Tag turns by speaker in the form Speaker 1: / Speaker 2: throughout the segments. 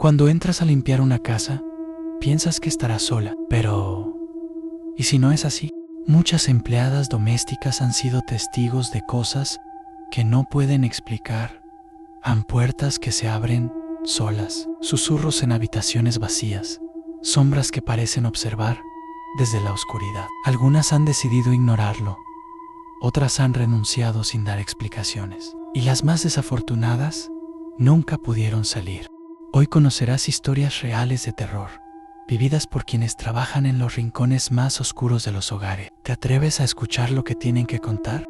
Speaker 1: Cuando entras a limpiar una casa, piensas que estarás sola, pero ¿y si no es así? Muchas empleadas domésticas han sido testigos de cosas que no pueden explicar. Han puertas que se abren solas, susurros en habitaciones vacías, sombras que parecen observar desde la oscuridad. Algunas han decidido ignorarlo, otras han renunciado sin dar explicaciones. Y las más desafortunadas nunca pudieron salir. Hoy conocerás historias reales de terror, vividas por quienes trabajan en los rincones más oscuros de los hogares. ¿Te atreves a escuchar lo que tienen que contar?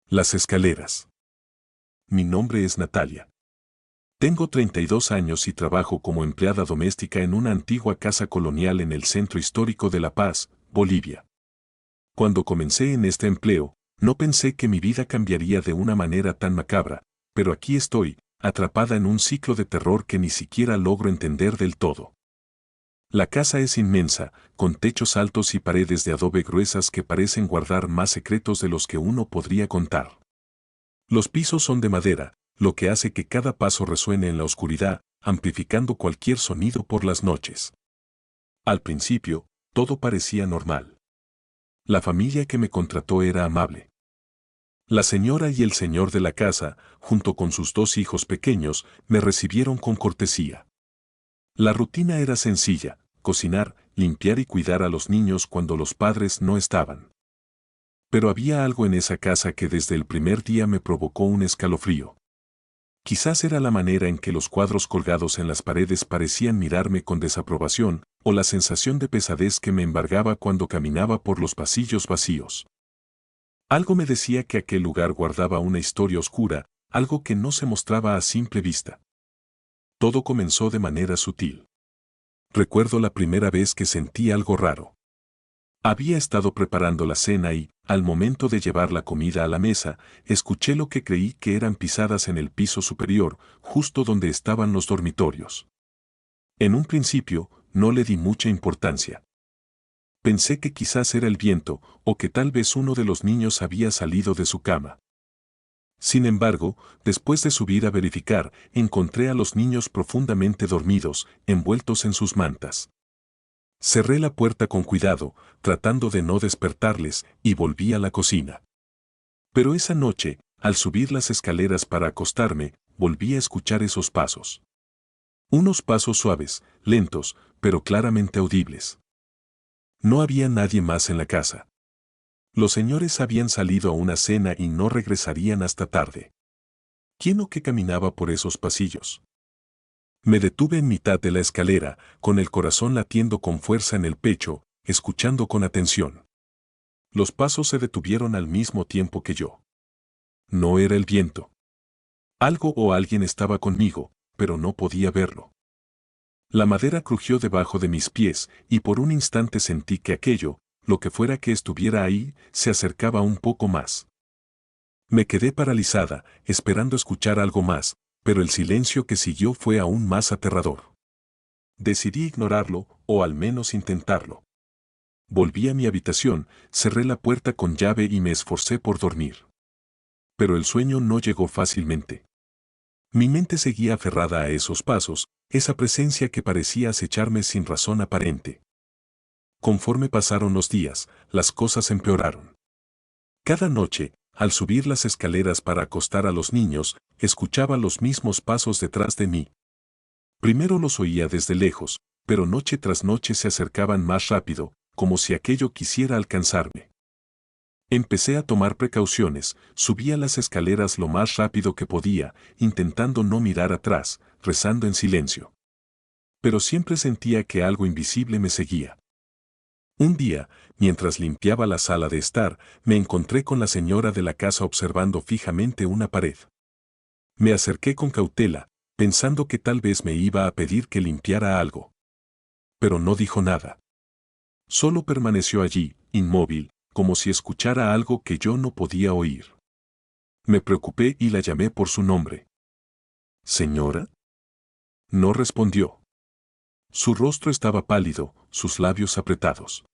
Speaker 2: Las escaleras. Mi nombre es Natalia. Tengo 32 años y trabajo como empleada doméstica en una antigua casa colonial en el centro histórico de La Paz, Bolivia. Cuando comencé en este empleo, no pensé que mi vida cambiaría de una manera tan macabra, pero aquí estoy, atrapada en un ciclo de terror que ni siquiera logro entender del todo. La casa es inmensa, con techos altos y paredes de adobe gruesas que parecen guardar más secretos de los que uno podría contar. Los pisos son de madera, lo que hace que cada paso resuene en la oscuridad, amplificando cualquier sonido por las noches. Al principio, todo parecía normal. La familia que me contrató era amable. La señora y el señor de la casa, junto con sus 2 hijos pequeños, me recibieron con cortesía. La rutina era sencilla: cocinar, limpiar y cuidar a los niños cuando los padres no estaban. Pero había algo en esa casa que desde el primer día me provocó un escalofrío. Quizás era la manera en que los cuadros colgados en las paredes parecían mirarme con desaprobación, o la sensación de pesadez que me embargaba cuando caminaba por los pasillos vacíos. Algo me decía que aquel lugar guardaba una historia oscura, algo que no se mostraba a simple vista. Todo comenzó de manera sutil. Recuerdo la primera vez que sentí algo raro. Había estado preparando la cena y, al momento de llevar la comida a la mesa, escuché lo que creí que eran pisadas en el piso superior, justo donde estaban los dormitorios. En un principio, no le di mucha importancia. Pensé que quizás era el viento, o que tal vez uno de los niños había salido de su cama. Sin embargo, después de subir a verificar, encontré a los niños profundamente dormidos, envueltos en sus mantas. Cerré la puerta con cuidado, tratando de no despertarles, y volví a la cocina. Pero esa noche, al subir las escaleras para acostarme, volví a escuchar esos pasos. Unos pasos suaves, lentos, pero claramente audibles. No había nadie más en la casa. Los señores habían salido a una cena y no regresarían hasta tarde. ¿Quién o qué caminaba por esos pasillos? Me detuve en mitad de la escalera, con el corazón latiendo con fuerza en el pecho, escuchando con atención. Los pasos se detuvieron al mismo tiempo que yo. No era el viento. Algo o alguien estaba conmigo, pero no podía verlo. La madera crujió debajo de mis pies, y por un instante sentí que aquello, lo que fuera que estuviera ahí, se acercaba un poco más. Me quedé paralizada, esperando escuchar algo más, pero el silencio que siguió fue aún más aterrador. Decidí ignorarlo, o al menos intentarlo. Volví a mi habitación, cerré la puerta con llave y me esforcé por dormir. Pero el sueño no llegó fácilmente. Mi mente seguía aferrada a esos pasos, esa presencia que parecía acecharme sin razón aparente. Conforme pasaron los días, las cosas empeoraron. Cada noche, al subir las escaleras para acostar a los niños, escuchaba los mismos pasos detrás de mí. Primero los oía desde lejos, pero noche tras noche se acercaban más rápido, como si aquello quisiera alcanzarme. Empecé a tomar precauciones, subía las escaleras lo más rápido que podía, intentando no mirar atrás, rezando en silencio. Pero siempre sentía que algo invisible me seguía. Un día, mientras limpiaba la sala de estar, me encontré con la señora de la casa observando fijamente una pared. Me acerqué con cautela, pensando que tal vez me iba a pedir que limpiara algo. Pero no dijo nada. Solo permaneció allí, inmóvil, como si escuchara algo que yo no podía oír. Me preocupé y la llamé por su nombre. ¿Señora? No respondió. Su rostro estaba pálido, sus labios apretados.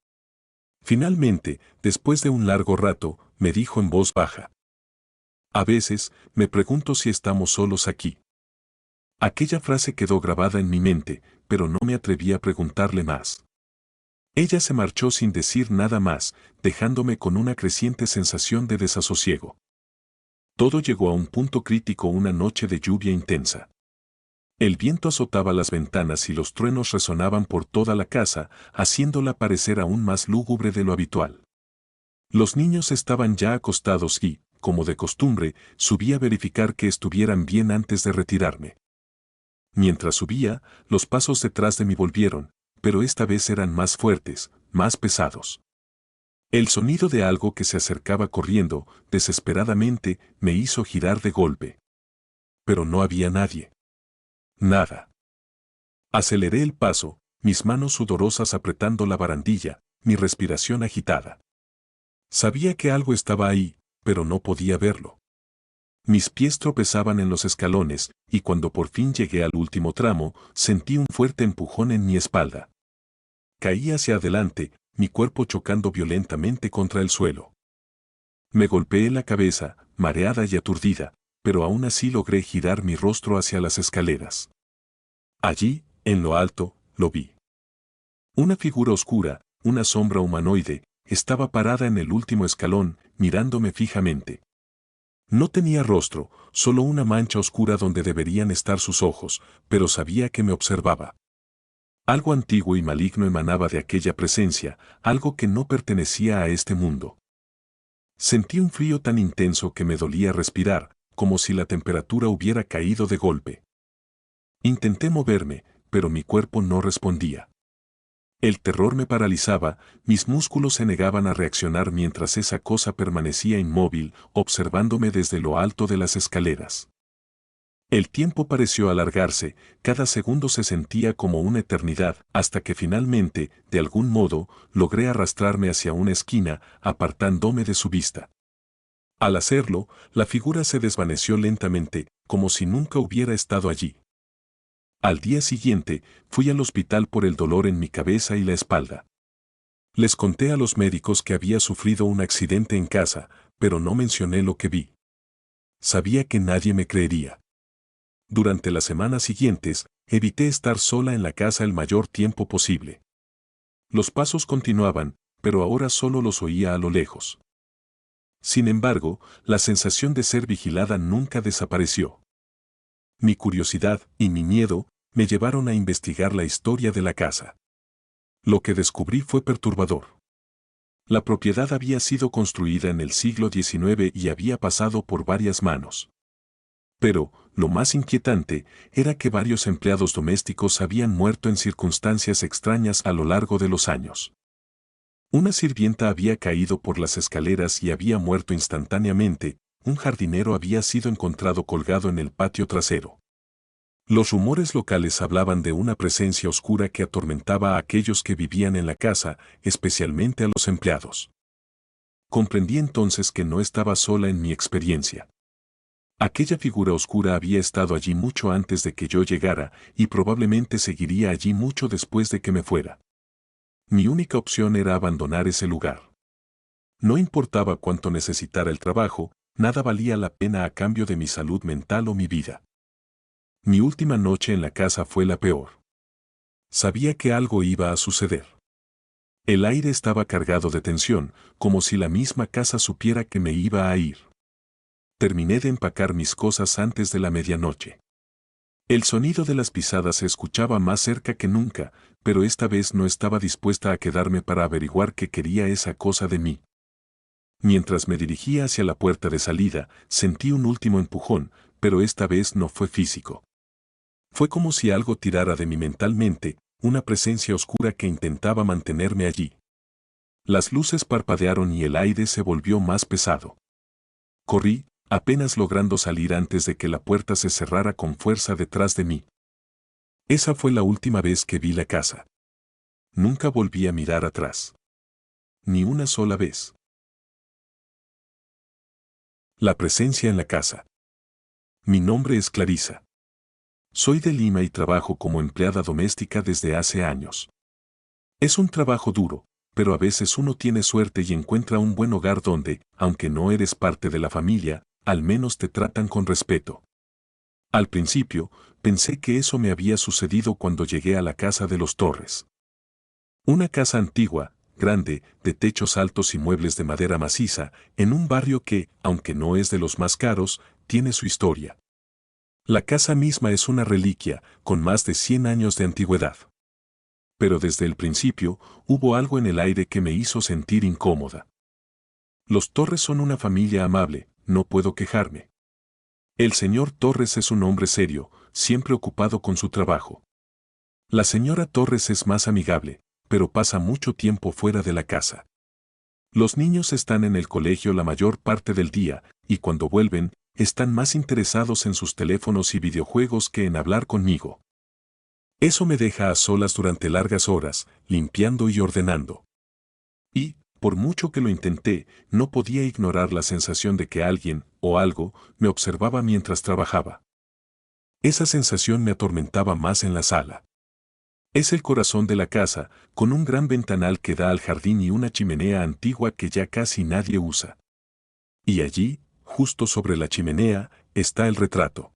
Speaker 2: Finalmente, después de un largo rato, me dijo en voz baja: a veces, me pregunto si estamos solos aquí. Aquella frase quedó grabada en mi mente, pero no me atreví a preguntarle más. Ella se marchó sin decir nada más, dejándome con una creciente sensación de desasosiego. Todo llegó a un punto crítico una noche de lluvia intensa. El viento azotaba las ventanas y los truenos resonaban por toda la casa, haciéndola parecer aún más lúgubre de lo habitual. Los niños estaban ya acostados y, como de costumbre, subí a verificar que estuvieran bien antes de retirarme. Mientras subía, los pasos detrás de mí volvieron, pero esta vez eran más fuertes, más pesados. El sonido de algo que se acercaba corriendo, desesperadamente, me hizo girar de golpe. Pero no había nadie. Nada. Aceleré el paso, mis manos sudorosas apretando la barandilla, mi respiración agitada. Sabía que algo estaba ahí, pero no podía verlo. Mis pies tropezaban en los escalones, y cuando por fin llegué al último tramo, sentí un fuerte empujón en mi espalda. Caí hacia adelante, mi cuerpo chocando violentamente contra el suelo. Me golpeé la cabeza, mareada y aturdida, pero aún así logré girar mi rostro hacia las escaleras. Allí, en lo alto, lo vi. Una figura oscura, una sombra humanoide, estaba parada en el último escalón, mirándome fijamente. No tenía rostro, solo una mancha oscura donde deberían estar sus ojos, pero sabía que me observaba. Algo antiguo y maligno emanaba de aquella presencia, algo que no pertenecía a este mundo. Sentí un frío tan intenso que me dolía respirar, como si la temperatura hubiera caído de golpe. Intenté moverme, pero mi cuerpo no respondía. El terror me paralizaba, mis músculos se negaban a reaccionar mientras esa cosa permanecía inmóvil, observándome desde lo alto de las escaleras. El tiempo pareció alargarse, cada segundo se sentía como una eternidad, hasta que finalmente, de algún modo, logré arrastrarme hacia una esquina, apartándome de su vista. Al hacerlo, la figura se desvaneció lentamente, como si nunca hubiera estado allí. Al día siguiente, fui al hospital por el dolor en mi cabeza y la espalda. Les conté a los médicos que había sufrido un accidente en casa, pero no mencioné lo que vi. Sabía que nadie me creería. Durante las semanas siguientes, evité estar sola en la casa el mayor tiempo posible. Los pasos continuaban, pero ahora solo los oía a lo lejos. Sin embargo, la sensación de ser vigilada nunca desapareció. Mi curiosidad y mi miedo me llevaron a investigar la historia de la casa. Lo que descubrí fue perturbador. La propiedad había sido construida en el siglo XIX y había pasado por varias manos. Pero, lo más inquietante, era que varios empleados domésticos habían muerto en circunstancias extrañas a lo largo de los años. Una sirvienta había caído por las escaleras y había muerto instantáneamente, un jardinero había sido encontrado colgado en el patio trasero. Los rumores locales hablaban de una presencia oscura que atormentaba a aquellos que vivían en la casa, especialmente a los empleados. Comprendí entonces que no estaba sola en mi experiencia. Aquella figura oscura había estado allí mucho antes de que yo llegara y probablemente seguiría allí mucho después de que me fuera. Mi única opción era abandonar ese lugar. No importaba cuánto necesitara el trabajo, nada valía la pena a cambio de mi salud mental o mi vida. Mi última noche en la casa fue la peor. Sabía que algo iba a suceder. El aire estaba cargado de tensión, como si la misma casa supiera que me iba a ir. Terminé de empacar mis cosas antes de la medianoche. El sonido de las pisadas se escuchaba más cerca que nunca, pero esta vez no estaba dispuesta a quedarme para averiguar qué quería esa cosa de mí. Mientras me dirigía hacia la puerta de salida, sentí un último empujón, pero esta vez no fue físico. Fue como si algo tirara de mí mentalmente, una presencia oscura que intentaba mantenerme allí. Las luces parpadearon y el aire se volvió más pesado. Corrí, apenas logrando salir antes de que la puerta se cerrara con fuerza detrás de mí. Esa fue la última vez que vi la casa. Nunca volví a mirar atrás. Ni una sola vez. La presencia en la casa. Mi nombre es Clarissa. Soy de Lima y trabajo como empleada doméstica desde hace años. Es un trabajo duro, pero a veces uno tiene suerte y encuentra un buen hogar donde, aunque no eres parte de la familia, al menos te tratan con respeto. Al principio, pensé que eso me había sucedido cuando llegué a la casa de los Torres. Una casa antigua, grande, de techos altos y muebles de madera maciza, en un barrio que, aunque no es de los más caros, tiene su historia. La casa misma es una reliquia, con más de 100 años de antigüedad. Pero desde el principio, hubo algo en el aire que me hizo sentir incómoda. Los Torres son una familia amable, no puedo quejarme. El señor Torres es un hombre serio, siempre ocupado con su trabajo. La señora Torres es más amigable, pero pasa mucho tiempo fuera de la casa. Los niños están en el colegio la mayor parte del día, y cuando vuelven, están más interesados en sus teléfonos y videojuegos que en hablar conmigo. Eso me deja a solas durante largas horas, limpiando y ordenando. Y, por mucho que lo intenté, no podía ignorar la sensación de que alguien, o algo, me observaba mientras trabajaba. Esa sensación me atormentaba más en la sala. Es el corazón de la casa, con un gran ventanal que da al jardín y una chimenea antigua que ya casi nadie usa. Y allí, justo sobre la chimenea, está el retrato.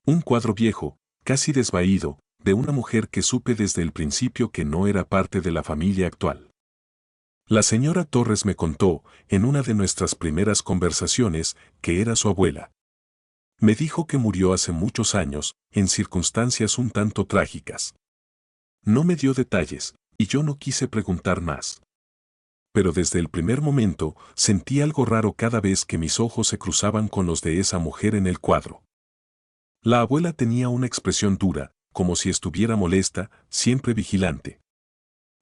Speaker 2: Un cuadro viejo, casi desvaído, de una mujer que supe desde el principio que no era parte de la familia actual. La señora Torres me contó, en una de nuestras primeras conversaciones, que era su abuela. Me dijo que murió hace muchos años, en circunstancias un tanto trágicas. No me dio detalles, y yo no quise preguntar más. Pero desde el primer momento, sentí algo raro cada vez que mis ojos se cruzaban con los de esa mujer en el cuadro. La abuela tenía una expresión dura, como si estuviera molesta, siempre vigilante.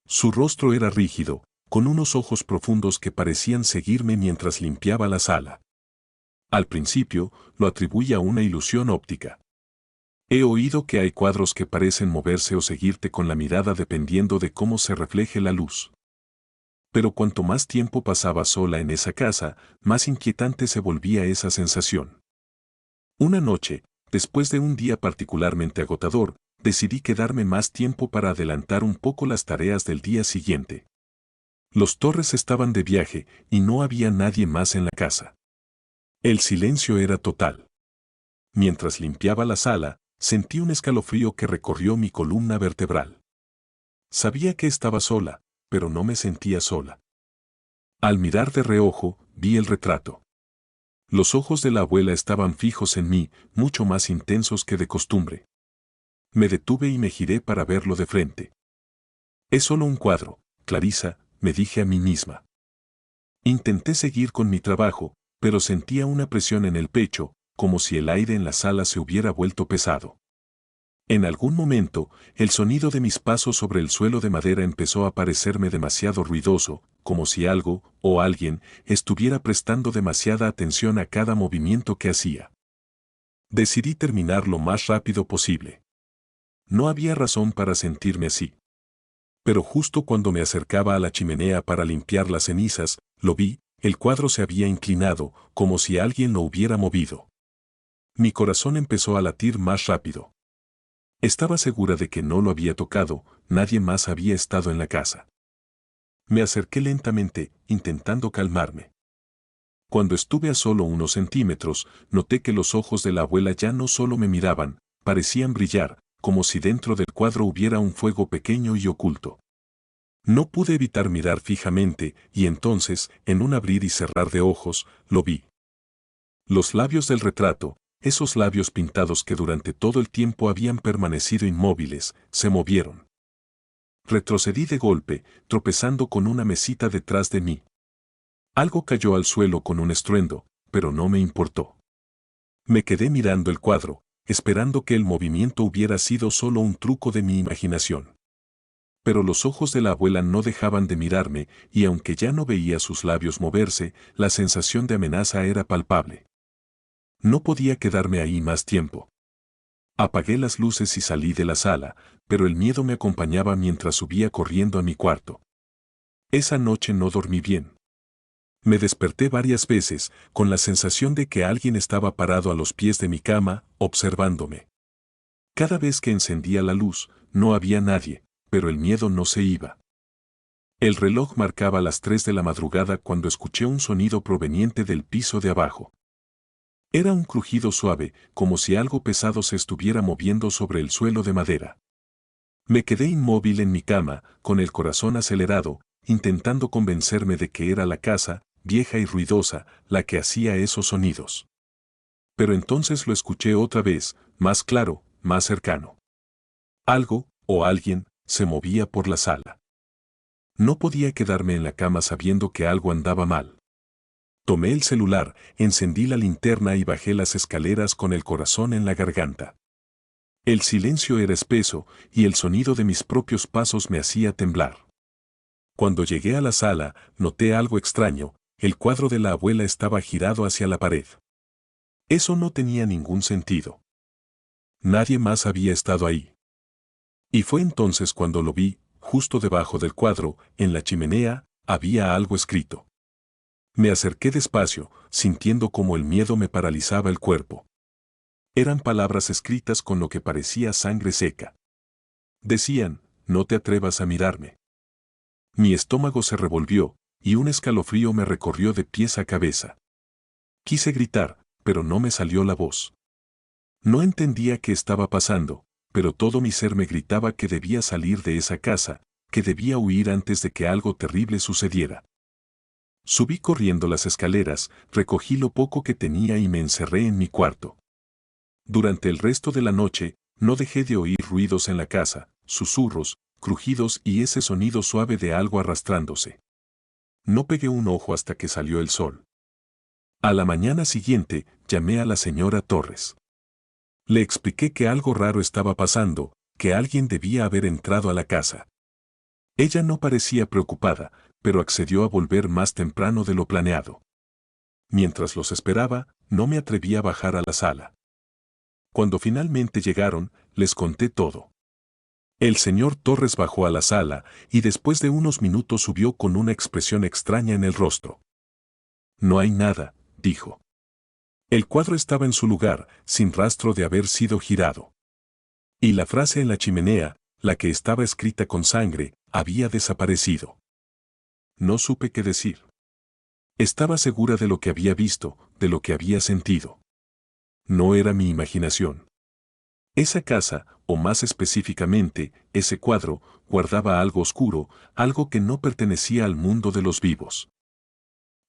Speaker 2: Su rostro era rígido, con unos ojos profundos que parecían seguirme mientras limpiaba la sala. Al principio, lo atribuí a una ilusión óptica. He oído que hay cuadros que parecen moverse o seguirte con la mirada dependiendo de cómo se refleje la luz. Pero cuanto más tiempo pasaba sola en esa casa, más inquietante se volvía esa sensación. Una noche, después de un día particularmente agotador, decidí quedarme más tiempo para adelantar un poco las tareas del día siguiente. Los Torres estaban de viaje y no había nadie más en la casa. El silencio era total. Mientras limpiaba la sala, sentí un escalofrío que recorrió mi columna vertebral. Sabía que estaba sola, pero no me sentía sola. Al mirar de reojo, vi el retrato. Los ojos de la abuela estaban fijos en mí, mucho más intensos que de costumbre. Me detuve y me giré para verlo de frente. Es solo un cuadro, Clarisa, me dije a mí misma. Intenté seguir con mi trabajo, pero sentía una presión en el pecho, como si el aire en la sala se hubiera vuelto pesado. En algún momento, el sonido de mis pasos sobre el suelo de madera empezó a parecerme demasiado ruidoso, como si algo, o alguien, estuviera prestando demasiada atención a cada movimiento que hacía. Decidí terminar lo más rápido posible. No había razón para sentirme así. Pero justo cuando me acercaba a la chimenea para limpiar las cenizas, lo vi, el cuadro se había inclinado, como si alguien lo hubiera movido. Mi corazón empezó a latir más rápido. Estaba segura de que no lo había tocado, nadie más había estado en la casa. Me acerqué lentamente, intentando calmarme. Cuando estuve a solo unos centímetros, noté que los ojos de la abuela ya no solo me miraban, parecían brillar, como si dentro del cuadro hubiera un fuego pequeño y oculto. No pude evitar mirar fijamente, y entonces, en un abrir y cerrar de ojos, lo vi. Los labios del retrato, esos labios pintados que durante todo el tiempo habían permanecido inmóviles, se movieron. Retrocedí de golpe, tropezando con una mesita detrás de mí. Algo cayó al suelo con un estruendo, pero no me importó. Me quedé mirando el cuadro, esperando que el movimiento hubiera sido solo un truco de mi imaginación. Pero los ojos de la abuela no dejaban de mirarme, y aunque ya no veía sus labios moverse, la sensación de amenaza era palpable. No podía quedarme ahí más tiempo. Apagué las luces y salí de la sala, pero el miedo me acompañaba mientras subía corriendo a mi cuarto. Esa noche no dormí bien. Me desperté varias veces, con la sensación de que alguien estaba parado a los pies de mi cama, observándome. Cada vez que encendía la luz, no había nadie, pero el miedo no se iba. El reloj marcaba las 3 de la madrugada cuando escuché un sonido proveniente del piso de abajo. Era un crujido suave, como si algo pesado se estuviera moviendo sobre el suelo de madera. Me quedé inmóvil en mi cama, con el corazón acelerado, intentando convencerme de que era la casa, vieja y ruidosa, la que hacía esos sonidos. Pero entonces lo escuché otra vez, más claro, más cercano. Algo, o alguien, se movía por la sala. No podía quedarme en la cama sabiendo que algo andaba mal. Tomé el celular, encendí la linterna y bajé las escaleras con el corazón en la garganta. El silencio era espeso y el sonido de mis propios pasos me hacía temblar. Cuando llegué a la sala, noté algo extraño, el cuadro de la abuela estaba girado hacia la pared. Eso no tenía ningún sentido. Nadie más había estado ahí. Y fue entonces cuando lo vi, justo debajo del cuadro, en la chimenea, había algo escrito. Me acerqué despacio, sintiendo como el miedo me paralizaba el cuerpo. Eran palabras escritas con lo que parecía sangre seca. Decían, no te atrevas a mirarme. Mi estómago se revolvió, y un escalofrío me recorrió de pies a cabeza. Quise gritar, pero no me salió la voz. No entendía qué estaba pasando, pero todo mi ser me gritaba que debía salir de esa casa, que debía huir antes de que algo terrible sucediera. Subí corriendo las escaleras, recogí lo poco que tenía y me encerré en mi cuarto. Durante el resto de la noche, no dejé de oír ruidos en la casa, susurros, crujidos y ese sonido suave de algo arrastrándose. No pegué un ojo hasta que salió el sol. A la mañana siguiente, llamé a la señora Torres. Le expliqué que algo raro estaba pasando, que alguien debía haber entrado a la casa. Ella no parecía preocupada, pero accedió a volver más temprano de lo planeado. Mientras los esperaba, no me atreví a bajar a la sala. Cuando finalmente llegaron, les conté todo. El señor Torres bajó a la sala y después de unos minutos subió con una expresión extraña en el rostro. No hay nada, dijo. El cuadro estaba en su lugar, sin rastro de haber sido girado. Y la frase en la chimenea, la que estaba escrita con sangre, había desaparecido. No supe qué decir. Estaba segura de lo que había visto, de lo que había sentido. No era mi imaginación. Esa casa, o más específicamente, ese cuadro, guardaba algo oscuro, algo que no pertenecía al mundo de los vivos.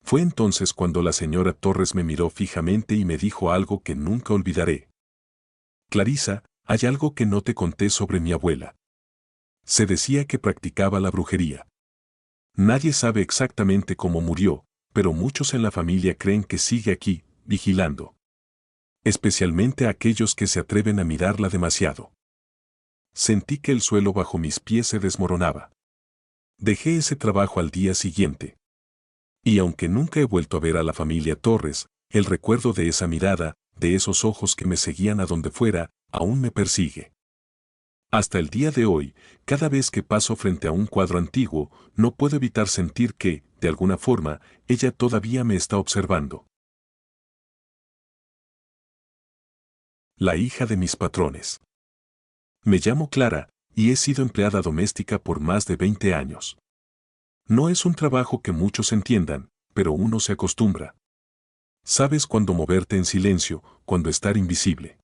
Speaker 2: Fue entonces cuando la señora Torres me miró fijamente y me dijo algo que nunca olvidaré. Clarisa, hay algo que no te conté sobre mi abuela. Se decía que practicaba la brujería. Nadie sabe exactamente cómo murió, pero muchos en la familia creen que sigue aquí, vigilando. Especialmente aquellos que se atreven a mirarla demasiado. Sentí que el suelo bajo mis pies se desmoronaba. Dejé ese trabajo al día siguiente. Y aunque nunca he vuelto a ver a la familia Torres, el recuerdo de esa mirada, de esos ojos que me seguían a donde fuera, aún me persigue. Hasta el día de hoy, cada vez que paso frente a un cuadro antiguo, no puedo evitar sentir que, de alguna forma, ella todavía me está observando. La hija de mis patrones. Me llamo Clara, y he sido empleada doméstica por más de 20 años. No es un trabajo que muchos entiendan, pero uno se acostumbra. Sabes cuándo moverte en silencio, cuándo estar invisible.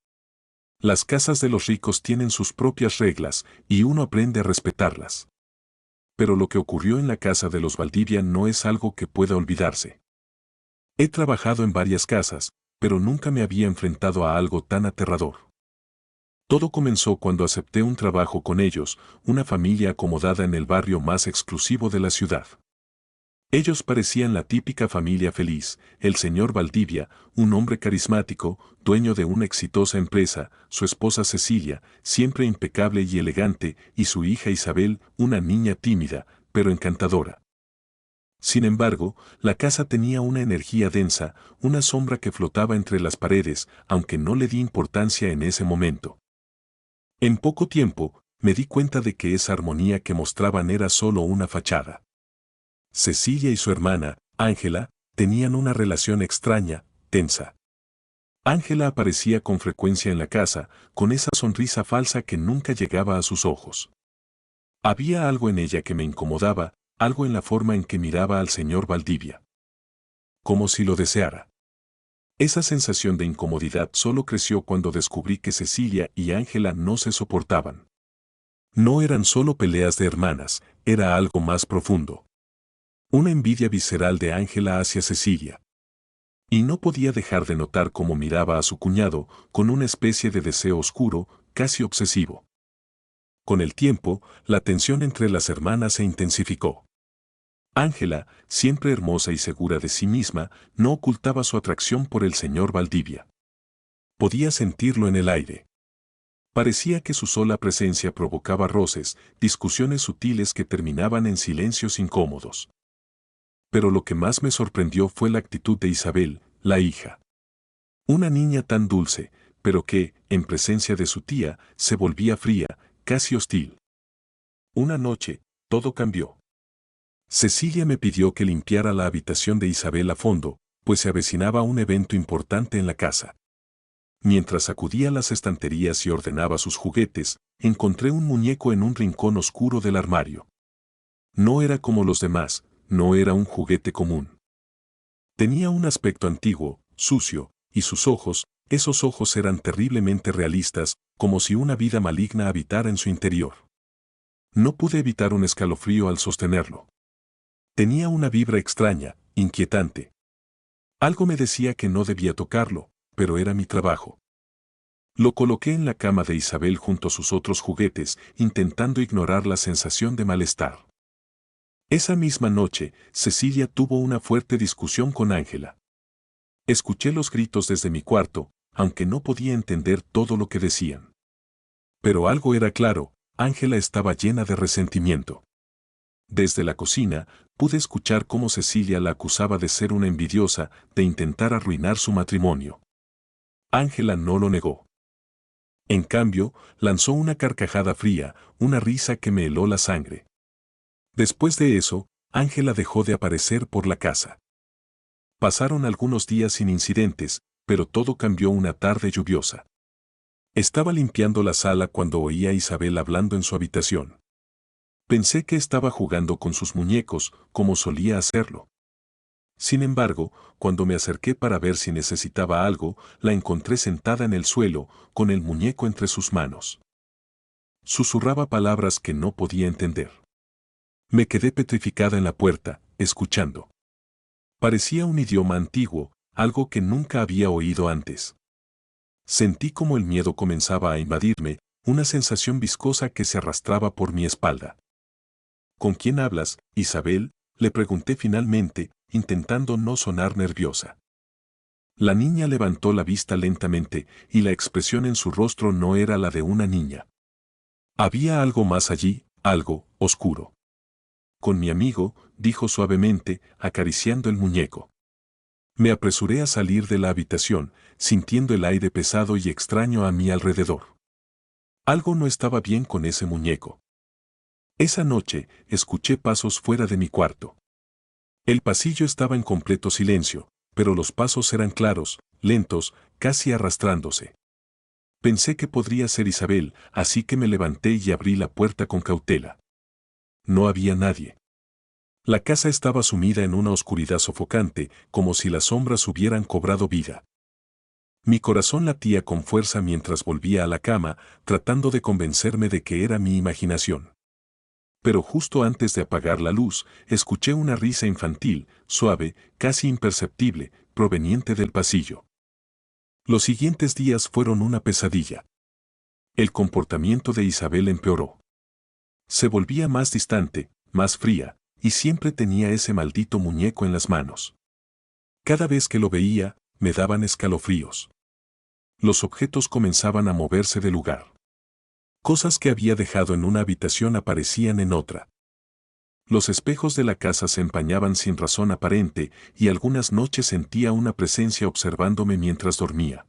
Speaker 2: Las casas de los ricos tienen sus propias reglas, y uno aprende a respetarlas. Pero lo que ocurrió en la casa de los Valdivia no es algo que pueda olvidarse. He trabajado en varias casas, pero nunca me había enfrentado a algo tan aterrador. Todo comenzó cuando acepté un trabajo con ellos, una familia acomodada en el barrio más exclusivo de la ciudad. Ellos parecían la típica familia feliz, el señor Valdivia, un hombre carismático, dueño de una exitosa empresa, su esposa Cecilia, siempre impecable y elegante, y su hija Isabel, una niña tímida, pero encantadora. Sin embargo, la casa tenía una energía densa, una sombra que flotaba entre las paredes, aunque no le di importancia en ese momento. En poco tiempo, me di cuenta de que esa armonía que mostraban era solo una fachada. Cecilia y su hermana, Ángela, tenían una relación extraña, tensa. Ángela aparecía con frecuencia en la casa, con esa sonrisa falsa que nunca llegaba a sus ojos. Había algo en ella que me incomodaba, algo en la forma en que miraba al señor Valdivia. Como si lo deseara. Esa sensación de incomodidad solo creció cuando descubrí que Cecilia y Ángela no se soportaban. No eran solo peleas de hermanas, era algo más profundo. Una envidia visceral de Ángela hacia Cecilia. Y no podía dejar de notar cómo miraba a su cuñado, con una especie de deseo oscuro, casi obsesivo. Con el tiempo, la tensión entre las hermanas se intensificó. Ángela, siempre hermosa y segura de sí misma, no ocultaba su atracción por el señor Valdivia. Podía sentirlo en el aire. Parecía que su sola presencia provocaba roces, discusiones sutiles que terminaban en silencios incómodos. Pero lo que más me sorprendió fue la actitud de Isabel, la hija. Una niña tan dulce, pero que, en presencia de su tía, se volvía fría, casi hostil. Una noche, todo cambió. Cecilia me pidió que limpiara la habitación de Isabel a fondo, pues se avecinaba un evento importante en la casa. Mientras sacudía las estanterías y ordenaba sus juguetes, encontré un muñeco en un rincón oscuro del armario. No era como los demás, no era un juguete común. Tenía un aspecto antiguo, sucio, y sus ojos, esos ojos eran terriblemente realistas, como si una vida maligna habitara en su interior. No pude evitar un escalofrío al sostenerlo. Tenía una vibra extraña, inquietante. Algo me decía que no debía tocarlo, pero era mi trabajo. Lo coloqué en la cama de Isabel junto a sus otros juguetes, intentando ignorar la sensación de malestar. Esa misma noche, Cecilia tuvo una fuerte discusión con Ángela. Escuché los gritos desde mi cuarto, aunque no podía entender todo lo que decían. Pero algo era claro, Ángela estaba llena de resentimiento. Desde la cocina, pude escuchar cómo Cecilia la acusaba de ser una envidiosa, de intentar arruinar su matrimonio. Ángela no lo negó. En cambio, lanzó una carcajada fría, una risa que me heló la sangre. Después de eso, Ángela dejó de aparecer por la casa. Pasaron algunos días sin incidentes, pero todo cambió una tarde lluviosa. Estaba limpiando la sala cuando oí a Isabel hablando en su habitación. Pensé que estaba jugando con sus muñecos, como solía hacerlo. Sin embargo, cuando me acerqué para ver si necesitaba algo, la encontré sentada en el suelo, con el muñeco entre sus manos. Susurraba palabras que no podía entender. Me quedé petrificada en la puerta, escuchando. Parecía un idioma antiguo, algo que nunca había oído antes. Sentí como el miedo comenzaba a invadirme, una sensación viscosa que se arrastraba por mi espalda. ¿Con quién hablas, Isabel?, le pregunté finalmente, intentando no sonar nerviosa. La niña levantó la vista lentamente, y la expresión en su rostro no era la de una niña. Había algo más allí, algo oscuro. Con mi amigo, dijo suavemente, acariciando el muñeco. Me apresuré a salir de la habitación, sintiendo el aire pesado y extraño a mi alrededor. Algo no estaba bien con ese muñeco. Esa noche, escuché pasos fuera de mi cuarto. El pasillo estaba en completo silencio, pero los pasos eran claros, lentos, casi arrastrándose. Pensé que podría ser Isabel, así que me levanté y abrí la puerta con cautela. No había nadie. La casa estaba sumida en una oscuridad sofocante, como si las sombras hubieran cobrado vida. Mi corazón latía con fuerza mientras volvía a la cama, tratando de convencerme de que era mi imaginación. Pero justo antes de apagar la luz, escuché una risa infantil, suave, casi imperceptible, proveniente del pasillo. Los siguientes días fueron una pesadilla. El comportamiento de Isabel empeoró. Se volvía más distante, más fría, y siempre tenía ese maldito muñeco en las manos. Cada vez que lo veía, me daban escalofríos. Los objetos comenzaban a moverse de lugar. Cosas que había dejado en una habitación aparecían en otra. Los espejos de la casa se empañaban sin razón aparente y algunas noches sentía una presencia observándome mientras dormía.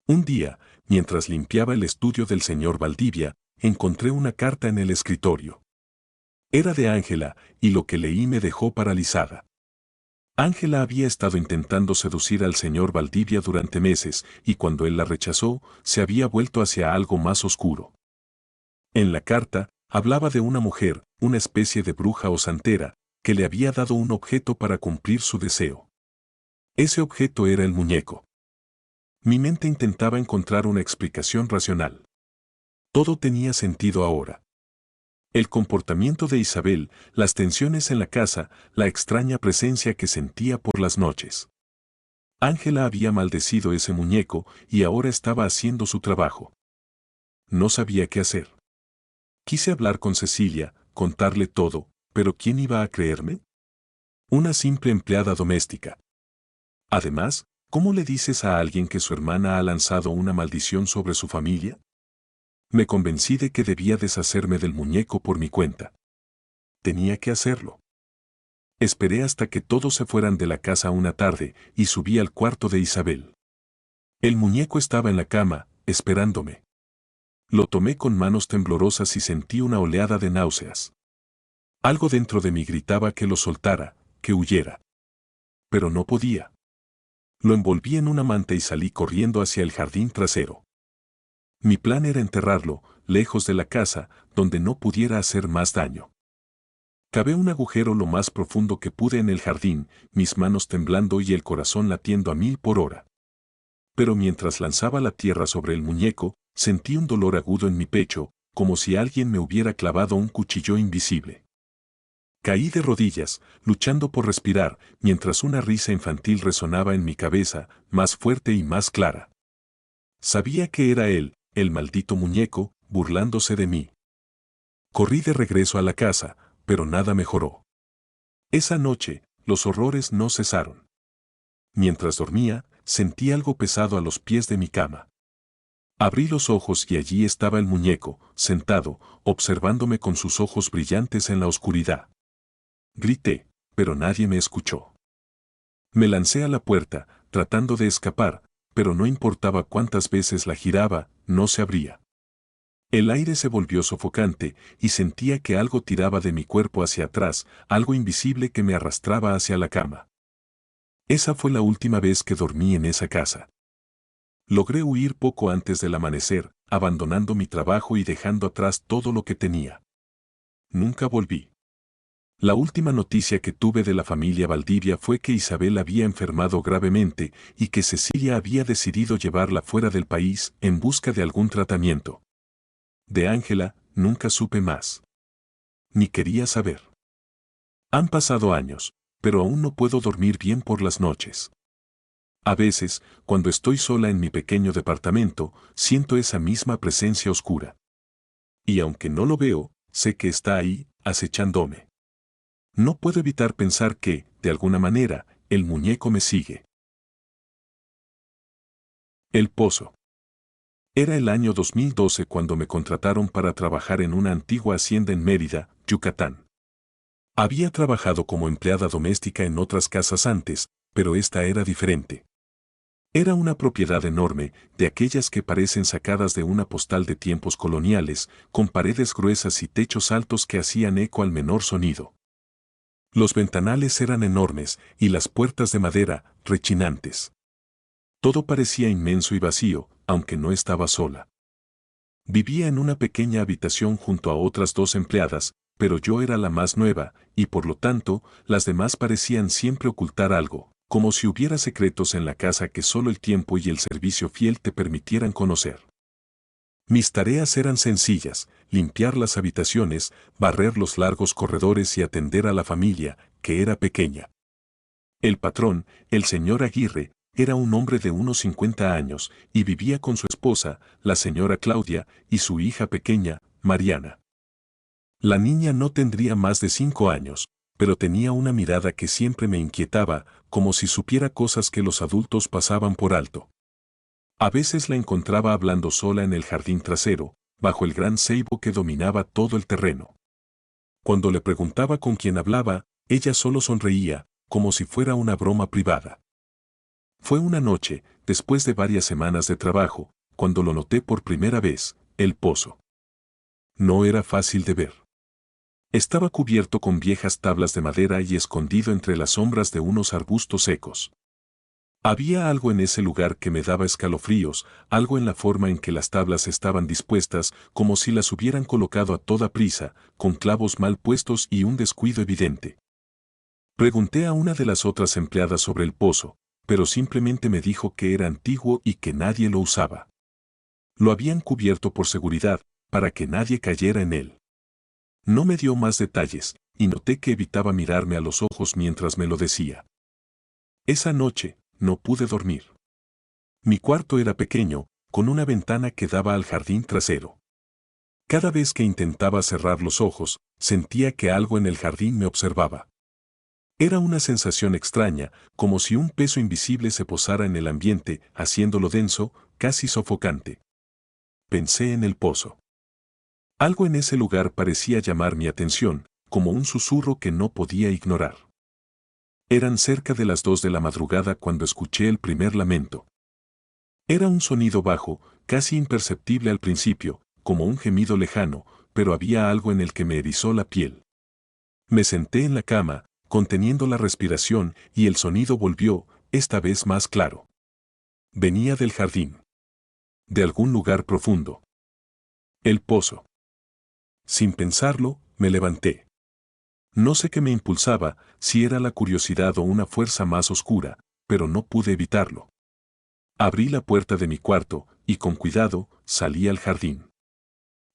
Speaker 2: Un día, mientras limpiaba el estudio del señor Valdivia, encontré una carta en el escritorio. Era de Ángela, y lo que leí me dejó paralizada. Ángela había estado intentando seducir al señor Valdivia durante meses, y cuando él la rechazó, se había vuelto hacia algo más oscuro. En la carta, hablaba de una mujer, una especie de bruja o santera, que le había dado un objeto para cumplir su deseo. Ese objeto era el muñeco. Mi mente intentaba encontrar una explicación racional. Todo tenía sentido ahora. El comportamiento de Isabel, las tensiones en la casa, la extraña presencia que sentía por las noches. Ángela había maldecido ese muñeco y ahora estaba haciendo su trabajo. No sabía qué hacer. Quise hablar con Cecilia, contarle todo, pero ¿quién iba a creerme? Una simple empleada doméstica. Además, ¿cómo le dices a alguien que su hermana ha lanzado una maldición sobre su familia? Me convencí de que debía deshacerme del muñeco por mi cuenta. Tenía que hacerlo. Esperé hasta que todos se fueran de la casa una tarde y subí al cuarto de Isabel. El muñeco estaba en la cama, esperándome. Lo tomé con manos temblorosas y sentí una oleada de náuseas. Algo dentro de mí gritaba que lo soltara, que huyera. Pero no podía. Lo envolví en una manta y salí corriendo hacia el jardín trasero. Mi plan era enterrarlo, lejos de la casa, donde no pudiera hacer más daño. Cavé un agujero lo más profundo que pude en el jardín, mis manos temblando y el corazón latiendo a 1000 por hora. Pero mientras lanzaba la tierra sobre el muñeco, sentí un dolor agudo en mi pecho, como si alguien me hubiera clavado un cuchillo invisible. Caí de rodillas, luchando por respirar, mientras una risa infantil resonaba en mi cabeza, más fuerte y más clara. Sabía que era él, el maldito muñeco, burlándose de mí. Corrí de regreso a la casa, pero nada mejoró. Esa noche, los horrores no cesaron. Mientras dormía, sentí algo pesado a los pies de mi cama. Abrí los ojos y allí estaba el muñeco, sentado, observándome con sus ojos brillantes en la oscuridad. Grité, pero nadie me escuchó. Me lancé a la puerta, tratando de escapar, pero no importaba cuántas veces la giraba, no se abría. El aire se volvió sofocante y sentía que algo tiraba de mi cuerpo hacia atrás, algo invisible que me arrastraba hacia la cama. Esa fue la última vez que dormí en esa casa. Logré huir poco antes del amanecer, abandonando mi trabajo y dejando atrás todo lo que tenía. Nunca volví. La última noticia que tuve de la familia Valdivia fue que Isabel había enfermado gravemente y que Cecilia había decidido llevarla fuera del país en busca de algún tratamiento. De Ángela, nunca supe más. Ni quería saber. Han pasado años, pero aún no puedo dormir bien por las noches. A veces, cuando estoy sola en mi pequeño departamento, siento esa misma presencia oscura. Y aunque no lo veo, sé que está ahí, acechándome. No puedo evitar pensar que, de alguna manera, el muñeco me sigue. El pozo. Era el año 2012 cuando me contrataron para trabajar en una antigua hacienda en Mérida, Yucatán. Había trabajado como empleada doméstica en otras casas antes, pero esta era diferente. Era una propiedad enorme, de aquellas que parecen sacadas de una postal de tiempos coloniales, con paredes gruesas y techos altos que hacían eco al menor sonido. Los ventanales eran enormes y las puertas de madera, rechinantes. Todo parecía inmenso y vacío, aunque no estaba sola. Vivía en una pequeña habitación junto a otras 2 empleadas, pero yo era la más nueva, y por lo tanto, las demás parecían siempre ocultar algo, como si hubiera secretos en la casa que solo el tiempo y el servicio fiel te permitieran conocer. Mis tareas eran sencillas: limpiar las habitaciones, barrer los largos corredores y atender a la familia, que era pequeña. El patrón, el señor Aguirre, era un hombre de unos 50 años y vivía con su esposa, la señora Claudia, y su hija pequeña, Mariana. La niña no tendría más de 5 años, pero tenía una mirada que siempre me inquietaba, como si supiera cosas que los adultos pasaban por alto. A veces la encontraba hablando sola en el jardín trasero, bajo el gran ceibo que dominaba todo el terreno. Cuando le preguntaba con quién hablaba, ella solo sonreía, como si fuera una broma privada. Fue una noche, después de varias semanas de trabajo, cuando lo noté por primera vez: el pozo. No era fácil de ver. Estaba cubierto con viejas tablas de madera y escondido entre las sombras de unos arbustos secos. Había algo en ese lugar que me daba escalofríos, algo en la forma en que las tablas estaban dispuestas, como si las hubieran colocado a toda prisa, con clavos mal puestos y un descuido evidente. Pregunté a una de las otras empleadas sobre el pozo, pero simplemente me dijo que era antiguo y que nadie lo usaba. Lo habían cubierto por seguridad, para que nadie cayera en él. No me dio más detalles, y noté que evitaba mirarme a los ojos mientras me lo decía. Esa noche, no pude dormir. Mi cuarto era pequeño, con una ventana que daba al jardín trasero. Cada vez que intentaba cerrar los ojos, sentía que algo en el jardín me observaba. Era una sensación extraña, como si un peso invisible se posara en el ambiente, haciéndolo denso, casi sofocante. Pensé en el pozo. Algo en ese lugar parecía llamar mi atención, como un susurro que no podía ignorar. Eran cerca de las 2 de la madrugada cuando escuché el primer lamento. Era un sonido bajo, casi imperceptible al principio, como un gemido lejano, pero había algo en el que me erizó la piel. Me senté en la cama, conteniendo la respiración, y el sonido volvió, esta vez más claro. Venía del jardín. De algún lugar profundo. El pozo. Sin pensarlo, me levanté. No sé qué me impulsaba, si era la curiosidad o una fuerza más oscura, pero no pude evitarlo. Abrí la puerta de mi cuarto, y con cuidado, salí al jardín.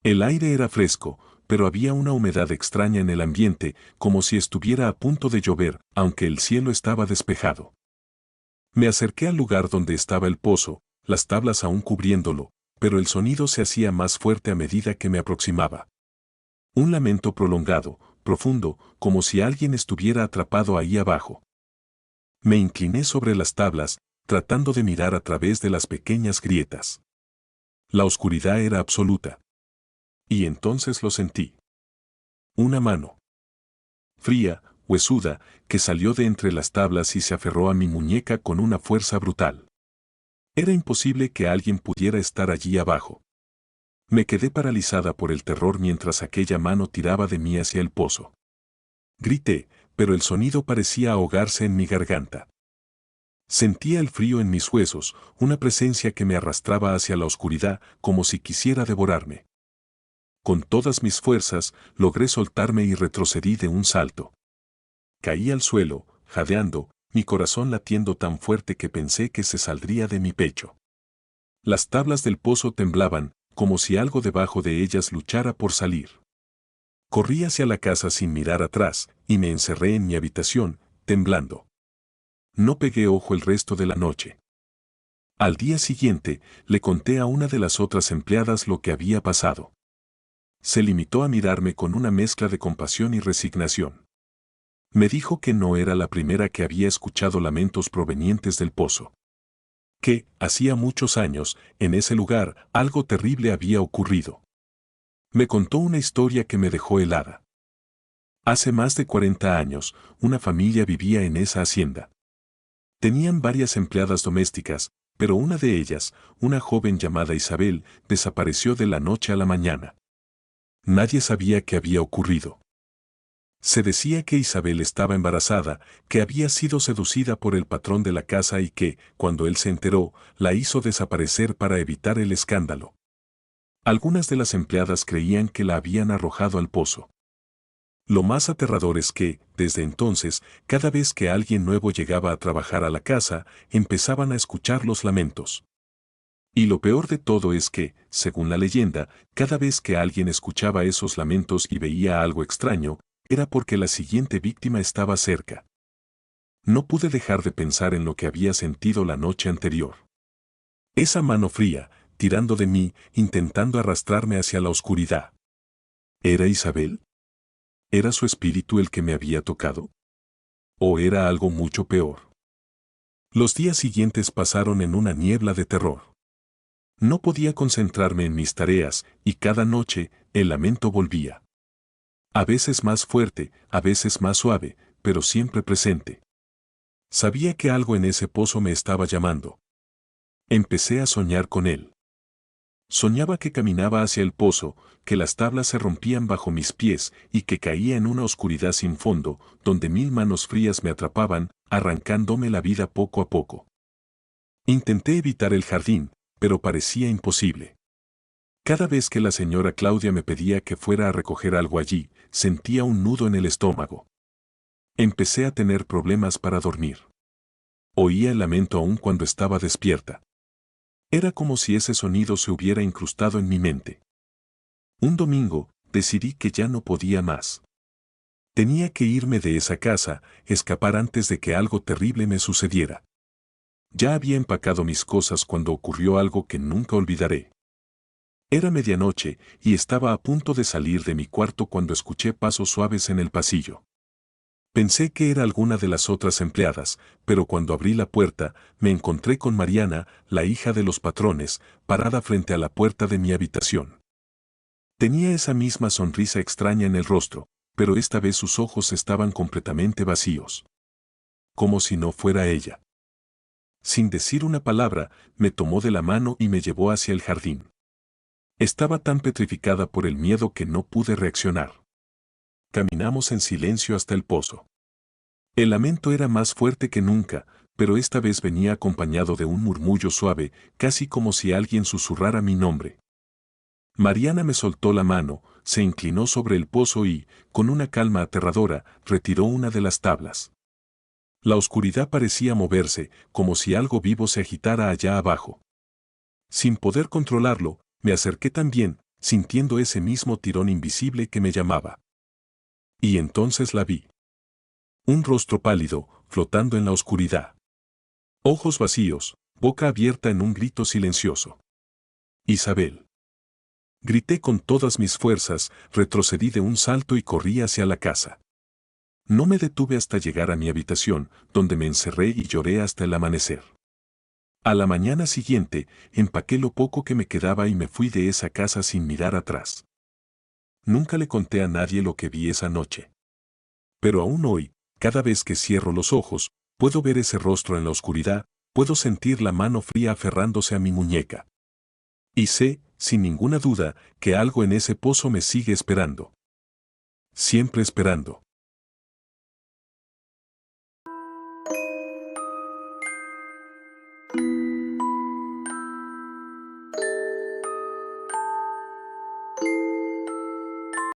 Speaker 2: El aire era fresco, pero había una humedad extraña en el ambiente, como si estuviera a punto de llover, aunque el cielo estaba despejado. Me acerqué al lugar donde estaba el pozo, las tablas aún cubriéndolo, pero el sonido se hacía más fuerte a medida que me aproximaba. Un lamento prolongado, profundo, como si alguien estuviera atrapado ahí abajo. Me incliné sobre las tablas, tratando de mirar a través de las pequeñas grietas. La oscuridad era absoluta. Y entonces lo sentí. Una mano. Fría, huesuda, que salió de entre las tablas y se aferró a mi muñeca con una fuerza brutal. Era imposible que alguien pudiera estar allí abajo. Me quedé paralizada por el terror mientras aquella mano tiraba de mí hacia el pozo. Grité, pero el sonido parecía ahogarse en mi garganta. Sentía el frío en mis huesos, una presencia que me arrastraba hacia la oscuridad como si quisiera devorarme. Con todas mis fuerzas, logré soltarme y retrocedí de un salto. Caí al suelo, jadeando, mi corazón latiendo tan fuerte que pensé que se saldría de mi pecho. Las tablas del pozo temblaban, como si algo debajo de ellas luchara por salir. Corrí hacia la casa sin mirar atrás, y me encerré en mi habitación, temblando. No pegué ojo el resto de la noche. Al día siguiente, le conté a una de las otras empleadas lo que había pasado. Se limitó a mirarme con una mezcla de compasión y resignación. Me dijo que no era la primera que había escuchado lamentos provenientes del pozo. Que, hacía muchos años, en ese lugar, algo terrible había ocurrido. Me contó una historia que me dejó helada. Hace más de 40 años, una familia vivía en esa hacienda. Tenían varias empleadas domésticas, pero una de ellas, una joven llamada Isabel, desapareció de la noche a la mañana. Nadie sabía qué había ocurrido. Se decía que Isabel estaba embarazada, que había sido seducida por el patrón de la casa y que, cuando él se enteró, la hizo desaparecer para evitar el escándalo. Algunas de las empleadas creían que la habían arrojado al pozo. Lo más aterrador es que, desde entonces, cada vez que alguien nuevo llegaba a trabajar a la casa, empezaban a escuchar los lamentos. Y lo peor de todo es que, según la leyenda, cada vez que alguien escuchaba esos lamentos y veía algo extraño, era porque la siguiente víctima estaba cerca. No pude dejar de pensar en lo que había sentido la noche anterior. Esa mano fría, tirando de mí, intentando arrastrarme hacia la oscuridad. ¿Era Isabel? ¿Era su espíritu el que me había tocado? ¿O era algo mucho peor? Los días siguientes pasaron en una niebla de terror. No podía concentrarme en mis tareas, y cada noche, el lamento volvía. A veces más fuerte, a veces más suave, pero siempre presente. Sabía que algo en ese pozo me estaba llamando. Empecé a soñar con él. Soñaba que caminaba hacia el pozo, que las tablas se rompían bajo mis pies y que caía en una oscuridad sin fondo, donde 1000 manos frías me atrapaban, arrancándome la vida poco a poco. Intenté evitar el jardín, pero parecía imposible. Cada vez que la señora Claudia me pedía que fuera a recoger algo allí, sentía un nudo en el estómago. Empecé a tener problemas para dormir. Oía el lamento aún cuando estaba despierta. Era como si ese sonido se hubiera incrustado en mi mente. Un domingo, decidí que ya no podía más. Tenía que irme de esa casa, escapar antes de que algo terrible me sucediera. Ya había empacado mis cosas cuando ocurrió algo que nunca olvidaré. Era medianoche y estaba a punto de salir de mi cuarto cuando escuché pasos suaves en el pasillo. Pensé que era alguna de las otras empleadas, pero cuando abrí la puerta, me encontré con Mariana, la hija de los patrones, parada frente a la puerta de mi habitación. Tenía esa misma sonrisa extraña en el rostro, pero esta vez sus ojos estaban completamente vacíos. Como si no fuera ella. Sin decir una palabra, me tomó de la mano y me llevó hacia el jardín. Estaba tan petrificada por el miedo que no pude reaccionar. Caminamos en silencio hasta el pozo. El lamento era más fuerte que nunca, pero esta vez venía acompañado de un murmullo suave, casi como si alguien susurrara mi nombre. Mariana me soltó la mano, se inclinó sobre el pozo y, con una calma aterradora, retiró una de las tablas. La oscuridad parecía moverse, como si algo vivo se agitara allá abajo. Sin poder controlarlo, me acerqué también, sintiendo ese mismo tirón invisible que me llamaba. Y entonces la vi. Un rostro pálido, flotando en la oscuridad. Ojos vacíos, boca abierta en un grito silencioso. Isabel. Grité con todas mis fuerzas, retrocedí de un salto y corrí hacia la casa. No me detuve hasta llegar a mi habitación, donde me encerré y lloré hasta el amanecer. A la mañana siguiente, empaqué lo poco que me quedaba y me fui de esa casa sin mirar atrás. Nunca le conté a nadie lo que vi esa noche. Pero aún hoy, cada vez que cierro los ojos, puedo ver ese rostro en la oscuridad, puedo sentir la mano fría aferrándose a mi muñeca. Y sé, sin ninguna duda, que algo en ese pozo me sigue esperando. Siempre esperando.